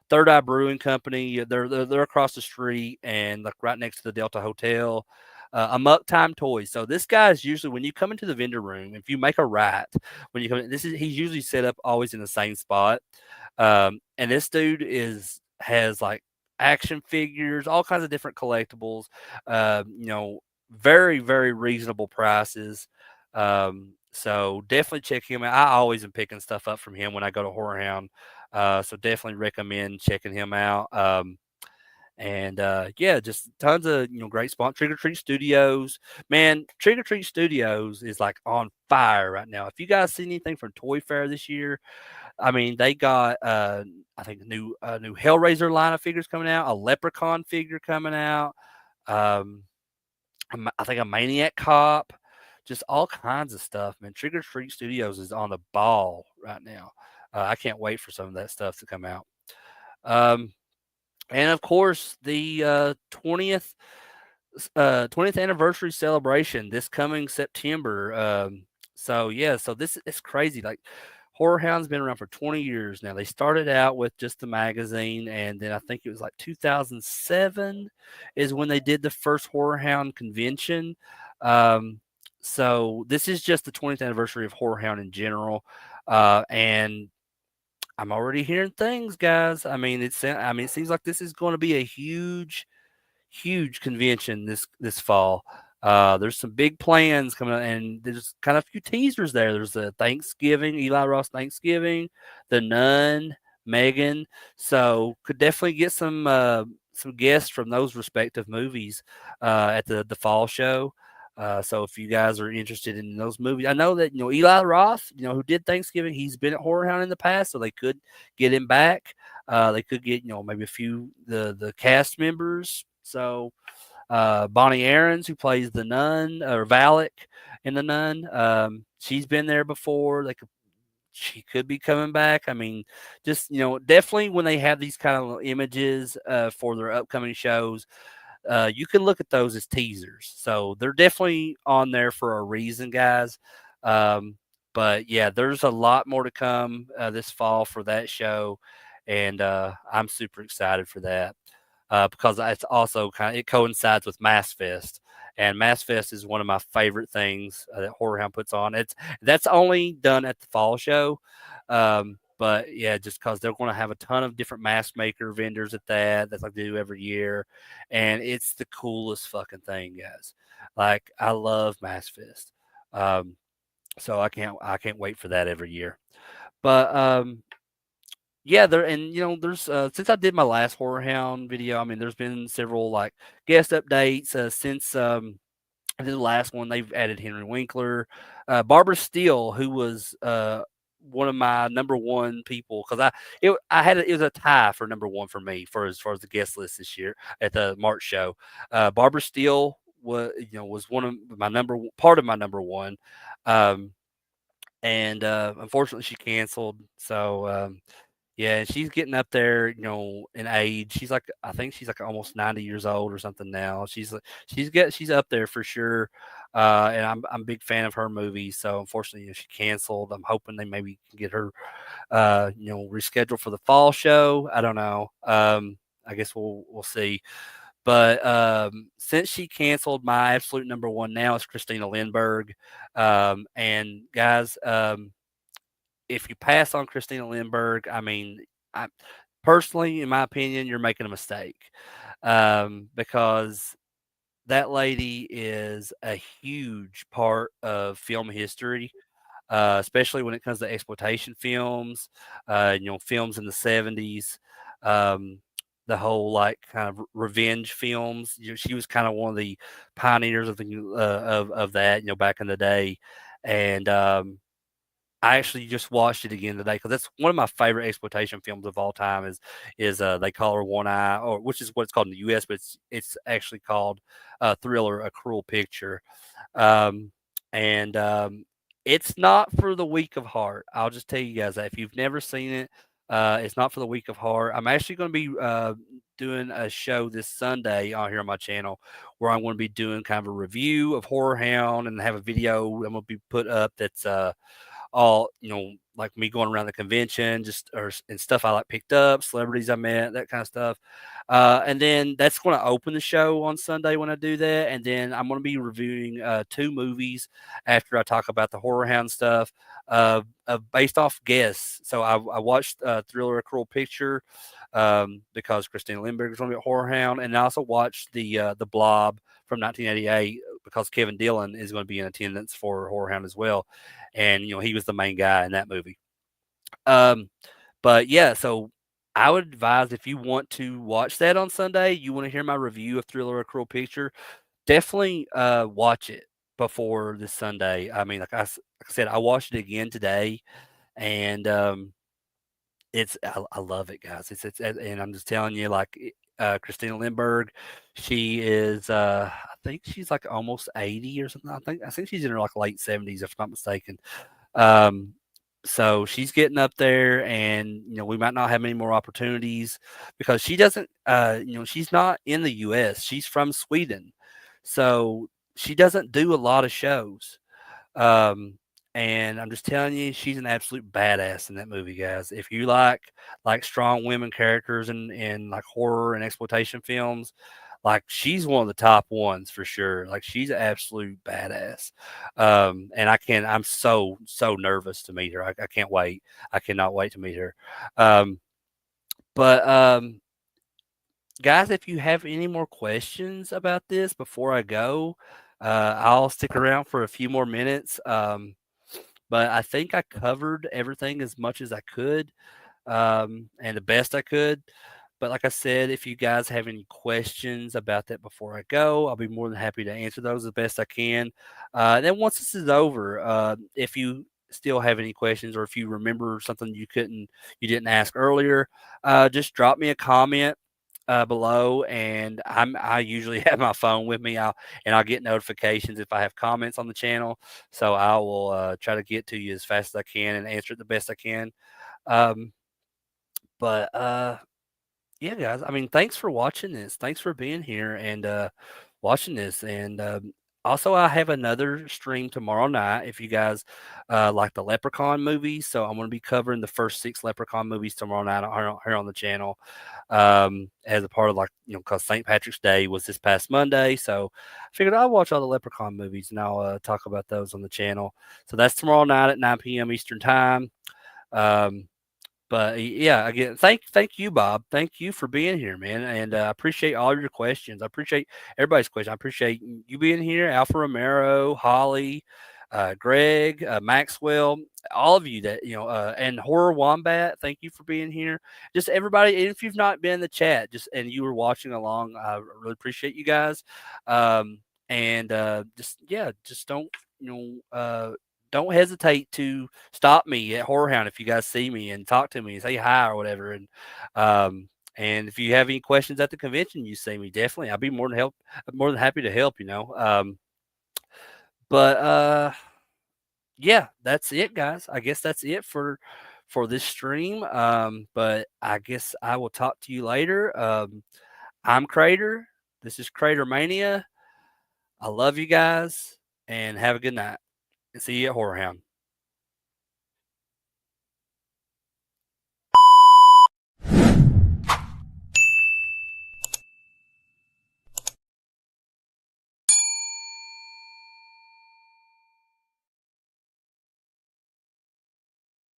Third Eye Brewing Company, they're across the street and like right next to the Delta Hotel. Amok Time Toys. So this guy is usually when you come into the vendor room, if you make a right when you come in, he's usually set up always in the same spot. And this dude is has like action figures, all kinds of different collectibles. You know, very reasonable prices. So definitely check him out. I always am picking stuff up from him when I go to Horror Hound. So definitely recommend checking him out. And yeah, just tons of great sponsors. Trick or Treat Studios, man. Trick or Treat Studios is like on fire right now. If you guys see anything from Toy Fair this year, I mean they got I think a new Hellraiser line of figures coming out, a Leprechaun figure coming out, um, I think a Maniac Cop, just all kinds of stuff. Man, Trick or Treat Studios is on the ball right now. I can't wait for some of that stuff to come out. Um, and of course, the 20th anniversary celebration this coming September. So yeah, so this is crazy. Like Horror Hound's been around for 20 years now. They started out with just the magazine, and then I think it was like 2007 is when they did the first Horror Hound convention. Um, so this is just the 20th anniversary of Horror Hound in general, and I'm already hearing things, guys. I mean, it seems like this is going to be a huge convention this fall. There's some big plans coming up, and there's kind of a few teasers there. There's the Thanksgiving, Eli Ross Thanksgiving, The Nun, Megan. So could definitely get some guests from those respective movies at the fall show. So if you guys are interested in those movies, I know that Eli Roth, who did Thanksgiving, he's been at Horror Hound in the past, so they could get him back. They could get maybe a few the cast members. So Bonnie Aarons, who plays the nun or Valak in the nun, she's been there before. She could be coming back. I mean, just definitely when they have these kind of images for their upcoming shows, you can look at those as teasers. So they're definitely on there for a reason, guys. Um, but yeah, there's a lot more to come this fall for that show, and I'm super excited for that because it's also it coincides with Mass Fest. And Mass Fest is one of my favorite things that Horror Hound puts on. That's only done at the fall show, but yeah, just because they're going to have a ton of different mask maker vendors at that's like they do every year, and it's the coolest fucking thing, guys. Like I love Mass Fest, um, so I can't wait for that every year. But yeah, there's since I did my last Horror Hound video, I mean, there's been several like guest updates since I did the last one. They've added Henry Winkler, Barbara Steele, who was one of my number one people because it was a tie for number one for me for as far as the guest list this year at the March show. Barbara Steele was one of my part of my number one, um, and unfortunately she canceled. So yeah, she's getting up there, in age. I think she's like almost 90 years old or something now. She's up there for sure. And I'm a big fan of her movies. So unfortunately, she canceled. I'm hoping they maybe can get her, rescheduled for the fall show. I don't know. I guess we'll see. But since she canceled, my absolute number one now is Christina Lindberg. And guys, if you pass on Christina Lindberg, I mean, I personally, in my opinion, you're making a mistake because that lady is a huge part of film history, especially when it comes to exploitation films, films in the 70s. Um, the whole like kind of revenge films. She was kind of one of the pioneers of of that, back in the day, and I actually just watched it again today because that's one of my favorite exploitation films of all time. Is They Call Her One Eye, or which is what it's called in the U.S., but it's actually called Thriller: A Cruel Picture. Um, and It's not for the weak of heart. I'll just tell you guys that if you've never seen it, it's not for the weak of heart. I'm actually going to be doing a show this Sunday on here on my channel where I'm going to be doing kind of a review of Horror Hound and have a video I'm going to be put up that's all like me going around the convention, just or and stuff I like picked up, celebrities I met, that kind of stuff. And then that's going to open the show on Sunday when I do that, and then I'm going to be reviewing two movies after I talk about the Horror Hound stuff, based off guests. So I watched Thriller: A Cruel Picture because Christina Lindbergh is going to be a Horror Hound, and I also watched the Blob from 1988 because Kevin Dillon is going to be in attendance for Horror Hound as well, and he was the main guy in that movie. Um, but yeah, so I would advise if you want to watch that on Sunday, you want to hear my review of Thriller: A Cruel Picture, definitely watch it before this Sunday. I mean, like I said, I watched it again today, and I love it, guys. And I'm just telling you, like Christina Lindbergh, she is I think she's like almost 80 or something. I think she's in her like late 70s if I'm not mistaken. Um, so she's getting up there, and we might not have many more opportunities because she doesn't. She's not in the U.S. She's from Sweden, so she doesn't do a lot of shows. Um, and I'm just telling you, she's an absolute badass in that movie, guys. If you like strong women characters and like horror and exploitation films, like she's one of the top ones for sure. Like she's an absolute badass. And I'm so nervous to meet her. I can't wait. I cannot wait to meet her. Um, but Guys, if you have any more questions about this before I go, I'll stick around for a few more minutes. But I think I covered everything as much as I could, and the best I could. But like I said, if you guys have any questions about that before I go, I'll be more than happy to answer those as best I can. And then once this is over, if you still have any questions or if you remember something you didn't ask earlier, just drop me a comment below, and I usually have my phone with me. I'll get notifications if I have comments on the channel, so I will try to get to you as fast as I can and answer it the best I can. Um, but Yeah, guys. I mean, thanks for watching this. Thanks for being here and watching this. And Also, I have another stream tomorrow night. If you guys like the Leprechaun movies, so I'm going to be covering the first 6 Leprechaun movies tomorrow night here on the channel, as a part of because St. Patrick's Day was this past Monday, so I figured I'll watch all the Leprechaun movies and I'll talk about those on the channel. So that's tomorrow night at 9 p.m. Eastern time. Um, Yeah, again, thank you, Bob. Thank you for being here, man, and I appreciate all your questions. I appreciate everybody's question. I appreciate you being here, Alpha Romero, Holly, Greg, Maxwell, all of you that and Horror Wombat. Thank you for being here. Just everybody, and if you've not been in the chat, just and you were watching along, I really appreciate you guys. And Just yeah, just don't hesitate to stop me at HorrorHound if you guys see me and talk to me and say hi or whatever. And if you have any questions at the convention, you see me, definitely, I'll be more than happy to help. But Yeah, that's it, guys. I guess that's it for this stream. But I guess I will talk to you later. I'm Crater. This is CraterMania. I love you guys and have a good night. And see you at HorrorHound.